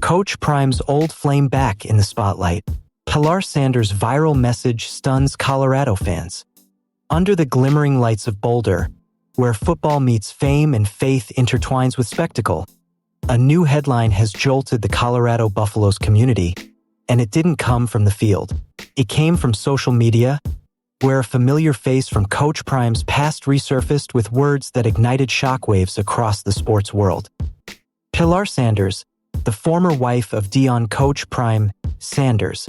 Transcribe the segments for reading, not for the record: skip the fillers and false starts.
Coach Prime's old flame back in the spotlight. Pilar Sanders' viral message stuns Colorado fans. Under the glimmering lights of Boulder, where football meets fame and faith intertwines with spectacle, a new headline has jolted the Colorado Buffaloes community, and it didn't come from the field. It came from social media, where a familiar face from Coach Prime's past resurfaced with words that ignited shockwaves across the sports world. Pilar Sanders, the former wife of Deion Coach Prime Sanders,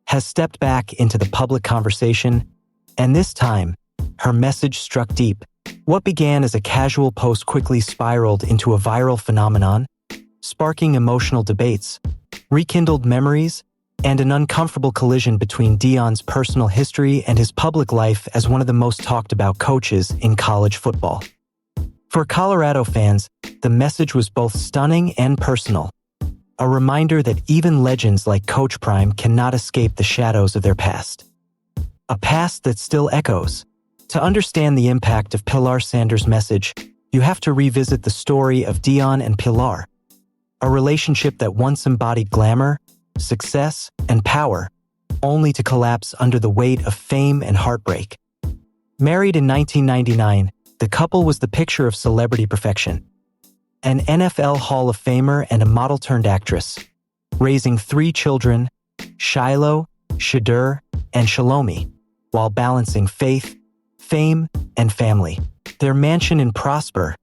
has stepped back into the public conversation, and this time, her message struck deep. What began as a casual post quickly spiraled into a viral phenomenon, sparking emotional debates, rekindled memories, and an uncomfortable collision between Deion's personal history and his public life as one of the most talked about coaches in college football. For Colorado fans, the message was both stunning and personal, a reminder that even legends like Coach Prime cannot escape the shadows of their past. A past that still echoes. To understand the impact of Pilar Sanders' message, you have to revisit the story of Deion and Pilar, a relationship that once embodied glamour, success, and power, only to collapse under the weight of fame and heartbreak. Married in 1999, the couple was the picture of celebrity perfection. An NFL Hall of Famer and a model-turned-actress, raising 3 children, Shiloh, Shadur, and Shalomi, while balancing faith, fame, and family. Their mansion in Prosper,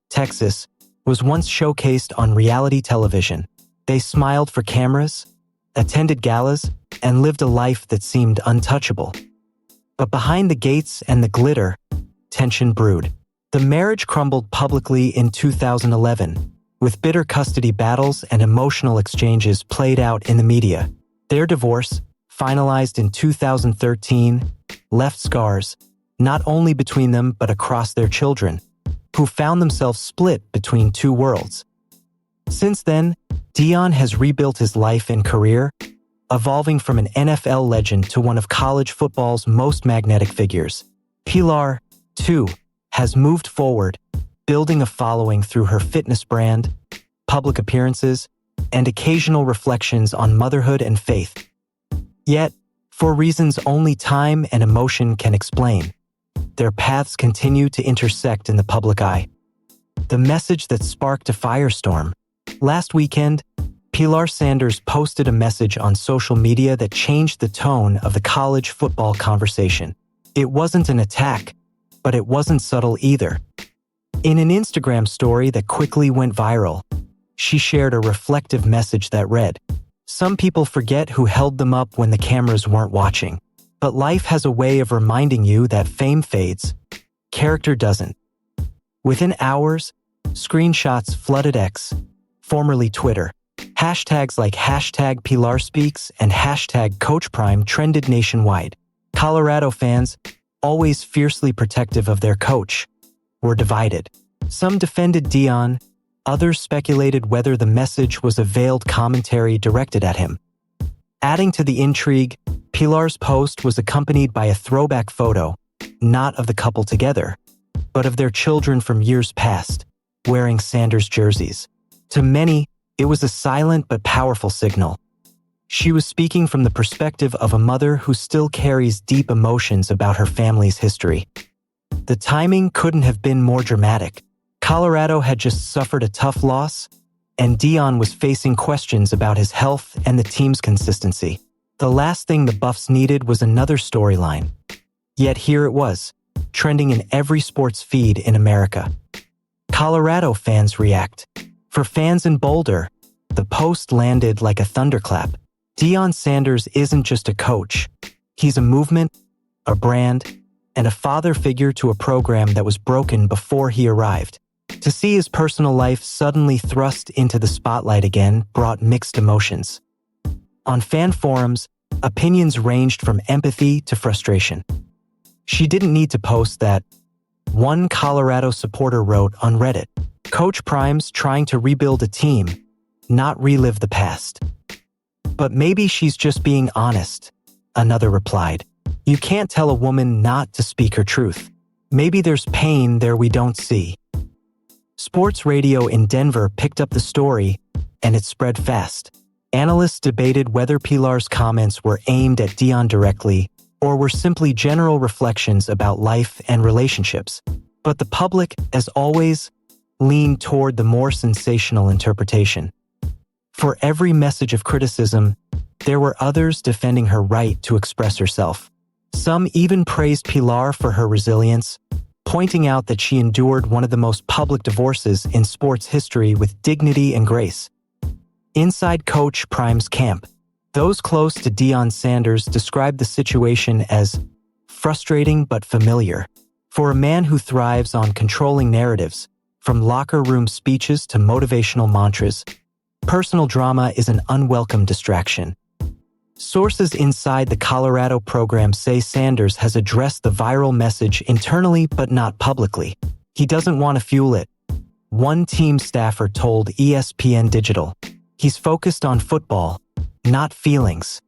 Texas, was once showcased on reality television. They smiled for cameras, attended galas, and lived a life that seemed untouchable. But behind the gates and the glitter, tension brewed. The marriage crumbled publicly in 2011, with bitter custody battles and emotional exchanges played out in the media. Their divorce, finalized in 2013, left scars, not only between them but across their children, who found themselves split between 2 worlds. Since then, Deion has rebuilt his life and career, evolving from an NFL legend to one of college football's most magnetic figures. Pilar, too, has moved forward, building a following through her fitness brand, public appearances, and occasional reflections on motherhood and faith. Yet, for reasons only time and emotion can explain, their paths continue to intersect in the public eye. The message that sparked a firestorm. Last weekend, Pilar Sanders posted a message on social media that changed the tone of the college football conversation. It wasn't an attack, but it wasn't subtle either. In an Instagram story that quickly went viral, she shared a reflective message that read, "Some people forget who held them up when the cameras weren't watching. But life has a way of reminding you that fame fades, character doesn't." Within hours, screenshots flooded X, formerly Twitter. Hashtags like #PilarSpeaks and #CoachPrime trended nationwide. Colorado fans, always fiercely protective of their coach, were divided. Some defended Deion, others speculated whether the message was a veiled commentary directed at him. Adding to the intrigue, Pilar's post was accompanied by a throwback photo, not of the couple together, but of their children from years past, wearing Sanders jerseys. To many, it was a silent but powerful signal. She was speaking from the perspective of a mother who still carries deep emotions about her family's history. The timing couldn't have been more dramatic. Colorado had just suffered a tough loss, and Deion was facing questions about his health and the team's consistency. The last thing the Buffs needed was another storyline. Yet here it was, trending in every sports feed in America. Colorado fans react. For fans in Boulder, the post landed like a thunderclap. Deion Sanders isn't just a coach. He's a movement, a brand, and a father figure to a program that was broken before he arrived. To see his personal life suddenly thrust into the spotlight again brought mixed emotions. On fan forums, opinions ranged from empathy to frustration. She didn't need to post that. One Colorado supporter wrote on Reddit, "Coach Prime's trying to rebuild a team, not relive the past." "But maybe she's just being honest," another replied. "You can't tell a woman not to speak her truth. Maybe there's pain there we don't see." Sports radio in Denver picked up the story, and it spread fast. Analysts debated whether Pilar's comments were aimed at Dion directly or were simply general reflections about life and relationships. But the public, as always, leaned toward the more sensational interpretation. For every message of criticism, there were others defending her right to express herself. Some even praised Pilar for her resilience, pointing out that she endured one of the most public divorces in sports history with dignity and grace. Inside Coach Prime's camp, those close to Deion Sanders described the situation as frustrating but familiar. For a man who thrives on controlling narratives, from locker room speeches to motivational mantras, personal drama is an unwelcome distraction. Sources inside the Colorado program say Sanders has addressed the viral message internally but not publicly. He doesn't want to fuel it. One team staffer told ESPN Digital, "He's focused on football, not feelings."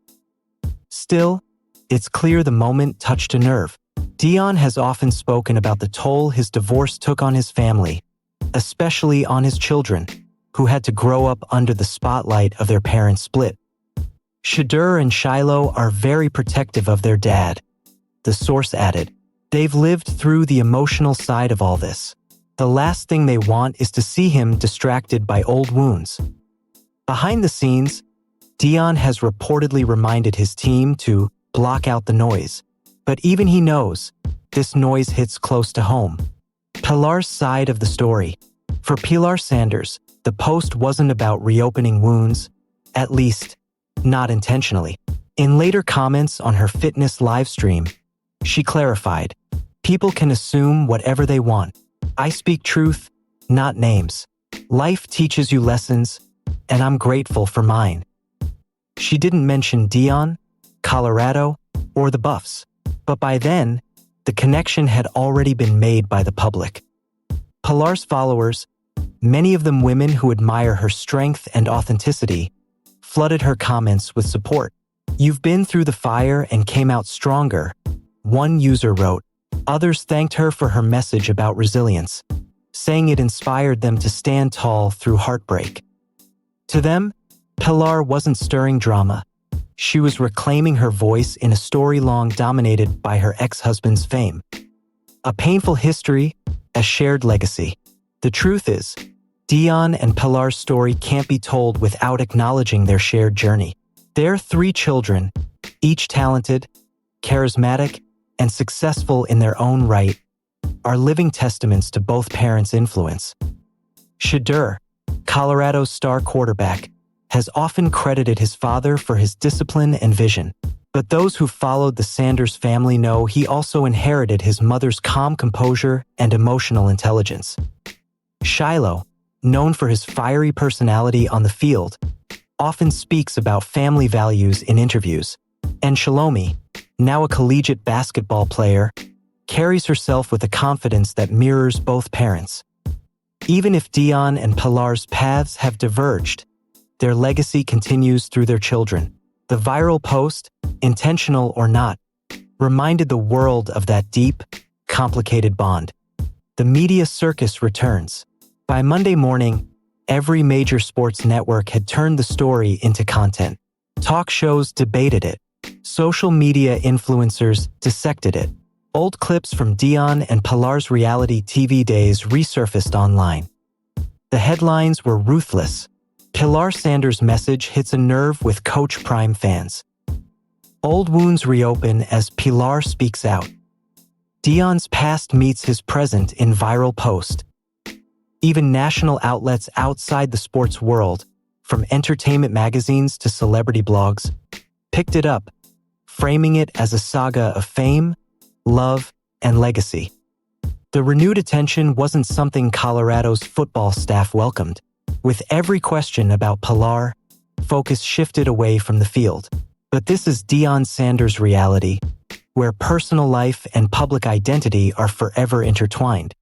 Still, it's clear the moment touched a nerve. Dion has often spoken about the toll his divorce took on his family, especially on his children, who had to grow up under the spotlight of their parents' split. Shadur and Shiloh are very protective of their dad, the source added. They've lived through the emotional side of all this. The last thing they want is to see him distracted by old wounds. Behind the scenes, Dion has reportedly reminded his team to block out the noise. But even he knows, this noise hits close to home. Pilar's side of the story. For Pilar Sanders, the post wasn't about reopening wounds, at least, not intentionally. In later comments on her fitness livestream, she clarified, "People can assume whatever they want. I speak truth, not names. Life teaches you lessons, and I'm grateful for mine." She didn't mention Dion, Colorado, or the Buffs, but by then, the connection had already been made by the public. Pilar's followers, many of them women who admire her strength and authenticity, flooded her comments with support. "You've been through the fire and came out stronger," one user wrote. Others thanked her for her message about resilience, saying it inspired them to stand tall through heartbreak. To them, Pilar wasn't stirring drama. She was reclaiming her voice in a story long dominated by her ex-husband's fame. A painful history, a shared legacy. The truth is, Dion and Pilar's story can't be told without acknowledging their shared journey. Their 3 children, each talented, charismatic, and successful in their own right, are living testaments to both parents' influence. Shadur, Colorado's star quarterback, has often credited his father for his discipline and vision. But those who followed the Sanders family know he also inherited his mother's calm composure and emotional intelligence. Shiloh, known for his fiery personality on the field, often speaks about family values in interviews. And Shalomi, now a collegiate basketball player, carries herself with a confidence that mirrors both parents. Even if Dion and Pilar's paths have diverged, their legacy continues through their children. The viral post, intentional or not, reminded the world of that deep, complicated bond. The media circus returns. By Monday morning, every major sports network had turned the story into content. Talk shows debated it. Social media influencers dissected it. Old clips from Dion and Pilar's reality TV days resurfaced online. The headlines were ruthless. Pilar Sanders' message hits a nerve with Coach Prime fans. Old wounds reopen as Pilar speaks out. Dion's past meets his present in viral post. Even national outlets outside the sports world, from entertainment magazines to celebrity blogs, picked it up, framing it as a saga of fame, love, and legacy. The renewed attention wasn't something Colorado's football staff welcomed. With every question about Pilar, focus shifted away from the field. But this is Deion Sanders' reality, where personal life and public identity are forever intertwined.